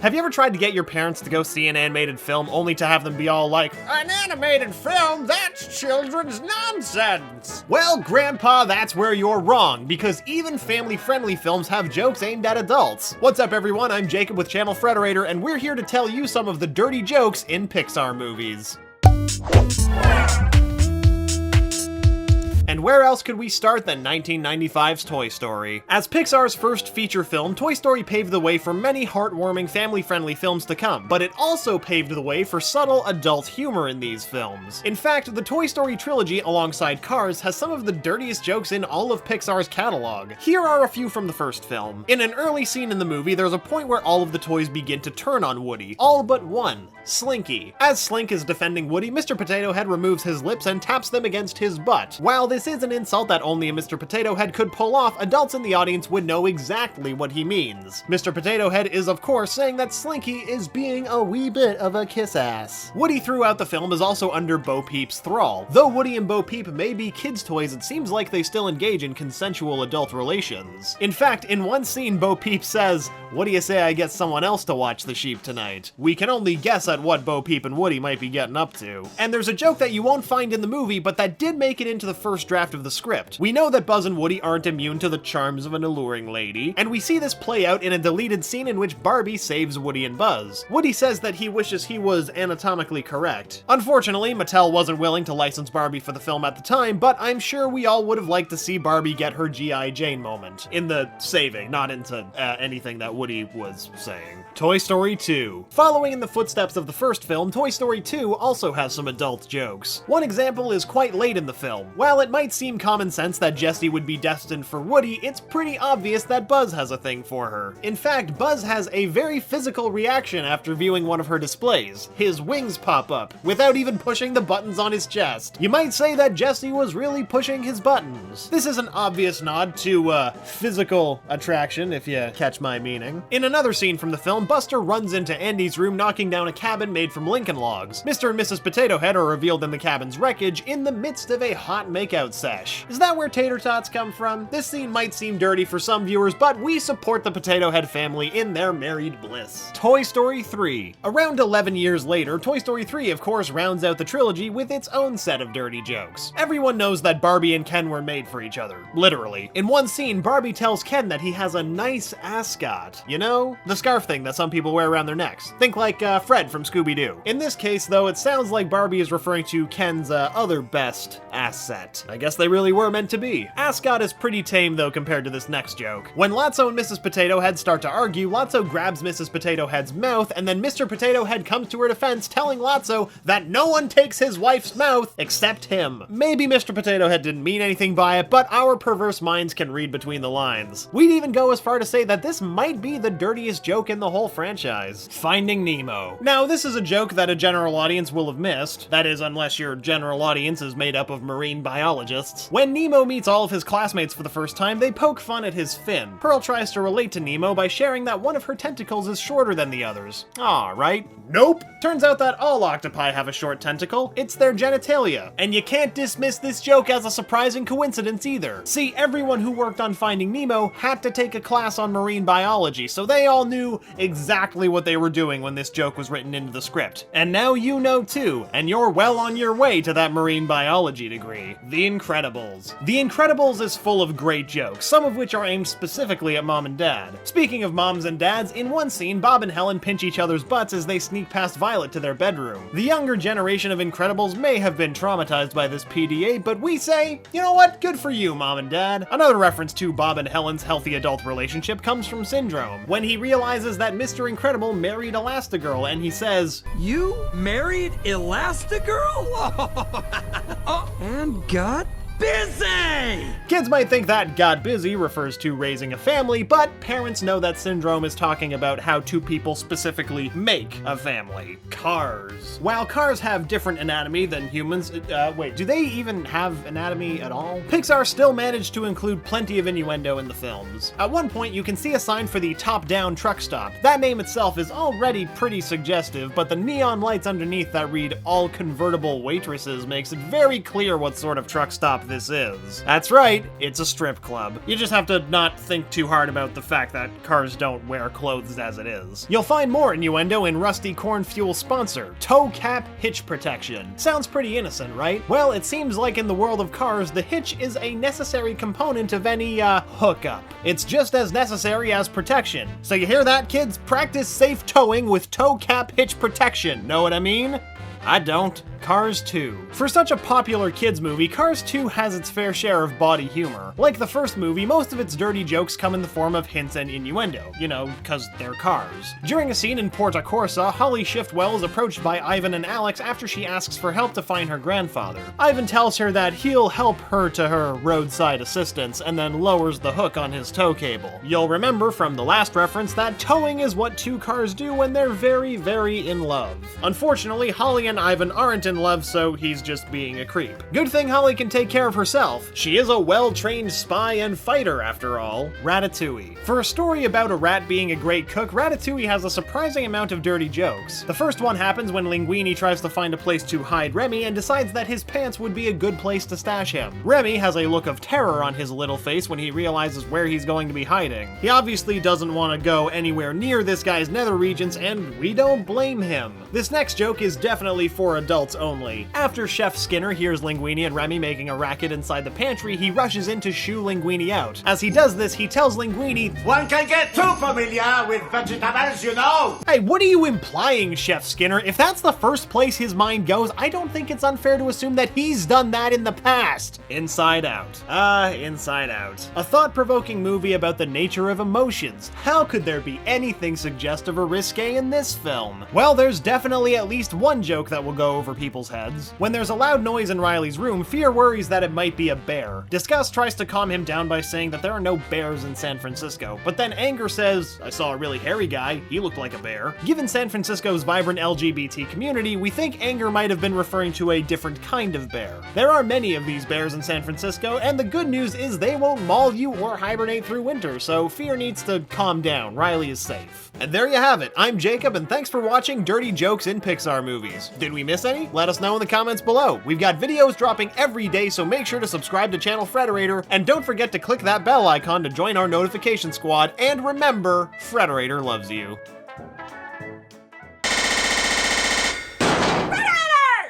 Have you ever tried to get your parents to go see an animated film only to have them be all like, "An animated film? That's children's nonsense!" Well, Grandpa, that's where you're wrong, because even family-friendly films have jokes aimed at adults. What's up, everyone? I'm Jacob with Channel Frederator, and we're here to tell you some of the dirty jokes in Pixar movies. And where else could we start than 1995's Toy Story? As Pixar's first feature film, Toy Story paved the way for many heartwarming, family-friendly films to come, but it also paved the way for subtle adult humor in these films. In fact, the Toy Story trilogy, alongside Cars, has some of the dirtiest jokes in all of Pixar's catalog. Here are a few from the first film. In an early scene in the movie, there's a point where all of the toys begin to turn on Woody, all but one, Slinky. As Slink is defending Woody, Mr. Potato Head removes his lips and taps them against his butt. While this is an insult that only a Mr. Potato Head could pull off, adults in the audience would know exactly what he means. Mr. Potato Head is of course saying that Slinky is being a wee bit of a kiss-ass. Woody throughout the film is also under Bo Peep's thrall. Though Woody and Bo Peep may be kids' toys, it seems like they still engage in consensual adult relations. In fact, in one scene, Bo Peep says, "What do you say I get someone else to watch the sheep tonight?" We can only guess at what Bo Peep and Woody might be getting up to. And there's a joke that you won't find in the movie, but that did make it into the first draft of the script. We know that Buzz and Woody aren't immune to the charms of an alluring lady, and we see this play out in a deleted scene in which Barbie saves Woody and Buzz. Woody says that he wishes he was anatomically correct. Unfortunately, Mattel wasn't willing to license Barbie for the film at the time, but I'm sure we all would have liked to see Barbie get her G.I. Jane moment. In the saving, not into anything that Woody was saying. Toy Story 2. Following in the footsteps of the first film, Toy Story 2 also has some adult jokes. One example is quite late in the film. While it might seem common sense that Jessie would be destined for Woody, it's pretty obvious that Buzz has a thing for her. In fact, Buzz has a very physical reaction after viewing one of her displays. His wings pop up, without even pushing the buttons on his chest. You might say that Jessie was really pushing his buttons. This is an obvious nod to, physical attraction, if you catch my meaning. In another scene from the film, Buster runs into Andy's room, knocking down a cabin made from Lincoln logs. Mr. and Mrs. Potato Head are revealed in the cabin's wreckage in the midst of a hot makeout sesh. Is that where tater tots come from? This scene might seem dirty for some viewers, but we support the Potato Head family in their married bliss. Toy Story 3. Around 11 years later, Toy Story 3 of course rounds out the trilogy with its own set of dirty jokes. Everyone knows that Barbie and Ken were made for each other, literally. In one scene, Barbie tells Ken that he has a nice ascot. You know, the scarf thing that some people wear around their necks. Think like Fred from Scooby-Doo. In this case, though, it sounds like Barbie is referring to Ken's other best asset. I guess they really were meant to be. Ascot is pretty tame, though, compared to this next joke. When Lotso and Mrs. Potato Head start to argue, Lotso grabs Mrs. Potato Head's mouth, and then Mr. Potato Head comes to her defense, telling Lotso that no one takes his wife's mouth except him. Maybe Mr. Potato Head didn't mean anything by it, but our perverse minds can read between the lines. We'd even go as far to say that this might be the dirtiest joke in the whole franchise. Finding Nemo. Now, this is a joke that a general audience will have missed. That is, unless your general audience is made up of marine biologists. When Nemo meets all of his classmates for the first time, they poke fun at his fin. Pearl tries to relate to Nemo by sharing that one of her tentacles is shorter than the others. Aw, right? Nope. Turns out that all octopi have a short tentacle. It's their genitalia. And you can't dismiss this joke as a surprising coincidence either. See, everyone who worked on Finding Nemo had to take a class on marine biology, so they all knew exactly what they were doing when this joke was written into the script. And now you know too, and you're well on your way to that marine biology degree. The Incredibles. The Incredibles is full of great jokes, some of which are aimed specifically at mom and dad. Speaking of moms and dads, in one scene, Bob and Helen pinch each other's butts as they sneak past Violet to their bedroom. The younger generation of Incredibles may have been traumatized by this PDA, but we say, you know what, good for you, mom and dad. Another reference to Bob and Helen's healthy adult relationship comes from Syndrome, when he realizes that Mr. Incredible married Elastigirl, and he says, "You married Elastigirl?" And got busy! Kids might think that "got busy" refers to raising a family, but parents know that Syndrome is talking about how two people specifically make a family. Cars. While cars have different anatomy than humans, wait, do they even have anatomy at all? Pixar still managed to include plenty of innuendo in the films. At one point, you can see a sign for the top-down truck stop. That name itself is already pretty suggestive, but the neon lights underneath that read "all convertible waitresses" makes it very clear what sort of truck stop this is. That's right, it's a strip club. You just have to not think too hard about the fact that cars don't wear clothes as it is. You'll find more innuendo in Rusty Corn Fuel's sponsor, Toe Cap Hitch Protection. Sounds pretty innocent, right? Well, it seems like in the world of cars, the hitch is a necessary component of any, hookup. It's just as necessary as protection. So you hear that, kids? Practice safe towing with Toe Cap Hitch Protection. Know what I mean? I don't. Cars 2. For such a popular kids movie, Cars 2 has its fair share of body humor. Like the first movie, most of its dirty jokes come in the form of hints and innuendo, you know, cause they're cars. During a scene in Porto Corsa, Holly Shiftwell is approached by Ivan and Alex after she asks for help to find her grandfather. Ivan tells her that he'll help her to her roadside assistance and then lowers the hook on his tow cable. You'll remember from the last reference that towing is what two cars do when they're very, very in love. Unfortunately, Holly and Ivan aren't in love, so he's just being a creep. Good thing Holly can take care of herself. She is a well-trained spy and fighter, after all. Ratatouille. For a story about a rat being a great cook, Ratatouille has a surprising amount of dirty jokes. The first one happens when Linguini tries to find a place to hide Remy and decides that his pants would be a good place to stash him. Remy has a look of terror on his little face when he realizes where he's going to be hiding. He obviously doesn't want to go anywhere near this guy's nether regions, and we don't blame him. This next joke is definitely for adults only. After Chef Skinner hears Linguini and Remy making a racket inside the pantry, he rushes in to shoo Linguini out. As he does this, he tells Linguini, "One can get too familiar with vegetables, you know!" Hey, what are you implying, Chef Skinner? If that's the first place his mind goes, I don't think it's unfair to assume that he's done that in the past. Inside Out. Inside Out. A thought-provoking movie about the nature of emotions. How could there be anything suggestive or risque in this film? Well, there's definitely at least one joke that will go over people's heads. When there's a loud noise in Riley's room, Fear worries that it might be a bear. Disgust tries to calm him down by saying that there are no bears in San Francisco, but then Anger says, "I saw a really hairy guy, he looked like a bear." Given San Francisco's vibrant LGBT community, we think Anger might have been referring to a different kind of bear. There are many of these bears in San Francisco, and the good news is they won't maul you or hibernate through winter, so Fear needs to calm down. Riley is safe. And there you have it. I'm Jacob, and thanks for watching Dirty Jokes in Pixar Movies. Did we miss any? Let us know in the comments below. We've got videos dropping every day, so make sure to subscribe to Channel Frederator, and don't forget to click that bell icon to join our notification squad, and remember, Frederator loves you.